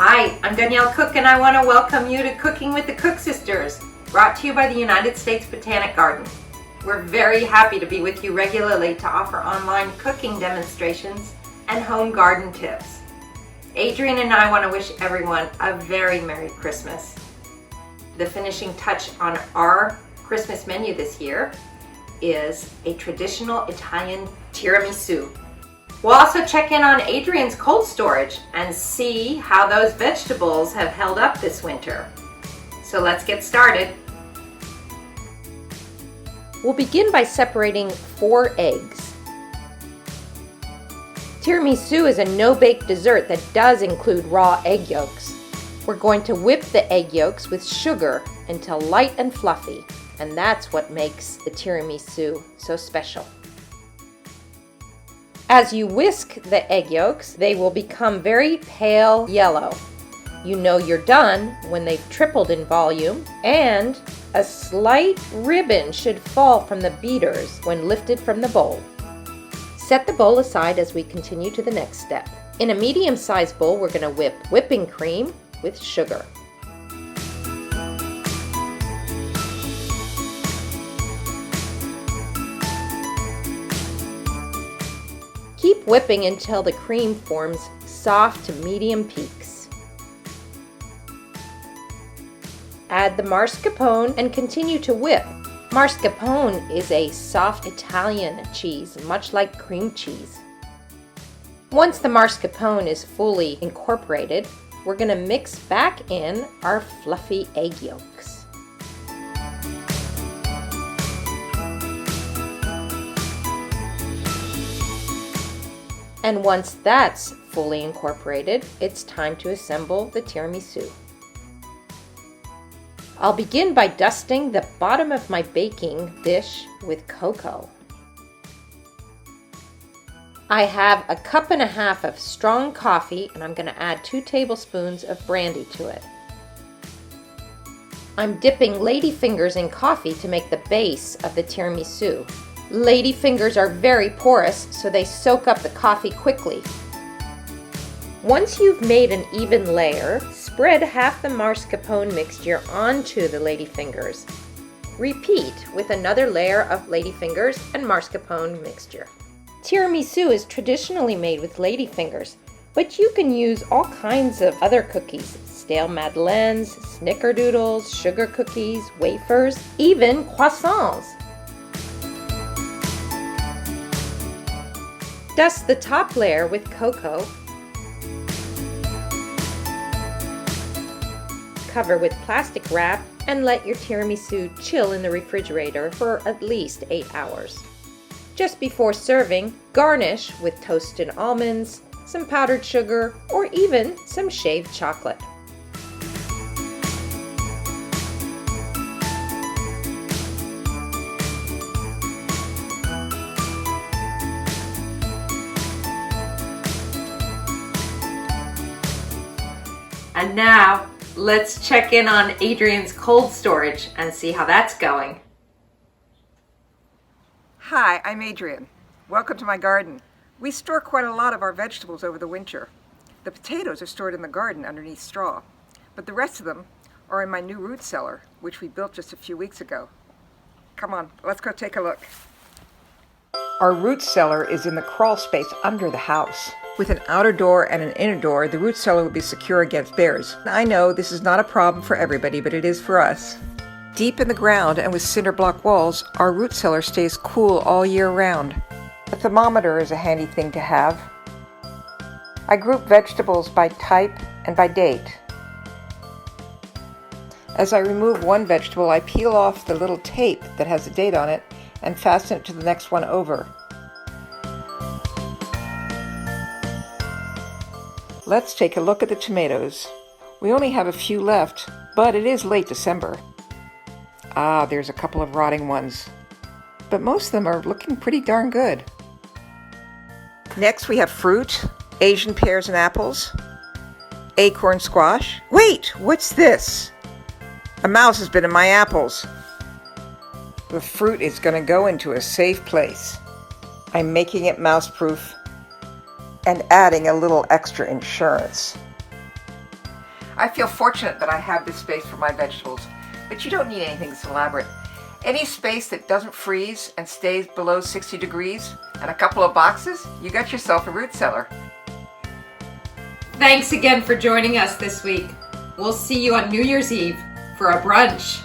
Hi, I'm Danielle Cook and I want to welcome you to Cooking with the Cook Sisters, brought to you by the United States Botanic Garden. We're very happy to be with you regularly to offer online cooking demonstrations and home garden tips. Adrienne and I want to wish everyone a very Merry Christmas. The finishing touch on our Christmas menu this year is a traditional Italian tiramisu. We'll also check in on Adrienne's cold storage and see how those vegetables have held up this winter. So let's get started. We'll begin by separating 4 eggs. Tiramisu is a no-bake dessert that does include raw egg yolks. We're going to whip the egg yolks with sugar until light and fluffy, and that's what makes the tiramisu so special. As you whisk the egg yolks, they will become very pale yellow. You know you're done when they've tripled in volume, and a slight ribbon should fall from the beaters when lifted from the bowl. Set the bowl aside as we continue to the next step. In a medium-sized bowl, we're going to whip whipping cream with sugar. Keep whipping until the cream forms soft to medium peaks. Add the mascarpone and continue to whip. Mascarpone is a soft Italian cheese, much like cream cheese. Once the mascarpone is fully incorporated, we're going to mix back in our fluffy egg yolks. And once that's fully incorporated, it's time to assemble the tiramisu. I'll begin by dusting the bottom of my baking dish with cocoa. I have a 1.5 cups of strong coffee, and I'm going to add 2 tablespoons of brandy to it. I'm dipping ladyfingers in coffee to make the base of the tiramisu. Ladyfingers are very porous, so they soak up the coffee quickly. Once you've made an even layer, spread half the mascarpone mixture onto the ladyfingers. Repeat with another layer of ladyfingers and mascarpone mixture. Tiramisu is traditionally made with ladyfingers, but you can use all kinds of other cookies: stale madeleines, snickerdoodles, sugar cookies, wafers, even croissants. Dust the top layer with cocoa. Cover with plastic wrap and let your tiramisu chill in the refrigerator for at least 8 hours. Just before serving, garnish with toasted almonds, some powdered sugar, or even some shaved chocolate. And now, let's check in on Adrienne's cold storage and see how that's going. Hi, I'm Adrienne. Welcome to my garden. We store quite a lot of our vegetables over the winter. The potatoes are stored in the garden underneath straw, but the rest of them are in my new root cellar, which we built just a few weeks ago. Come on, let's go take a look. Our root cellar is in the crawl space under the house. With an outer door and an inner door, the root cellar will be secure against bears. I know this is not a problem for everybody, but it is for us. Deep in the ground and with cinder block walls, our root cellar stays cool all year round. A thermometer is a handy thing to have. I group vegetables by type and by date. As I remove one vegetable, I peel off the little tape that has the date on it and fasten it to the next one over. Let's take a look at the tomatoes. We only have a few left, but it is late December. Ah, there's a couple of rotting ones. But most of them are looking pretty darn good. Next we have fruit, Asian pears and apples, acorn squash. Wait, what's this? A mouse has been in my apples. The fruit is going to go into a safe place. I'm making it mouse-proof and adding a little extra insurance. I feel fortunate that I have this space for my vegetables, but you don't need anything this elaborate. Any space that doesn't freeze and stays below 60 degrees and a couple of boxes, you got yourself a root cellar. Thanks again for joining us this week. We'll see you on New Year's Eve for a brunch.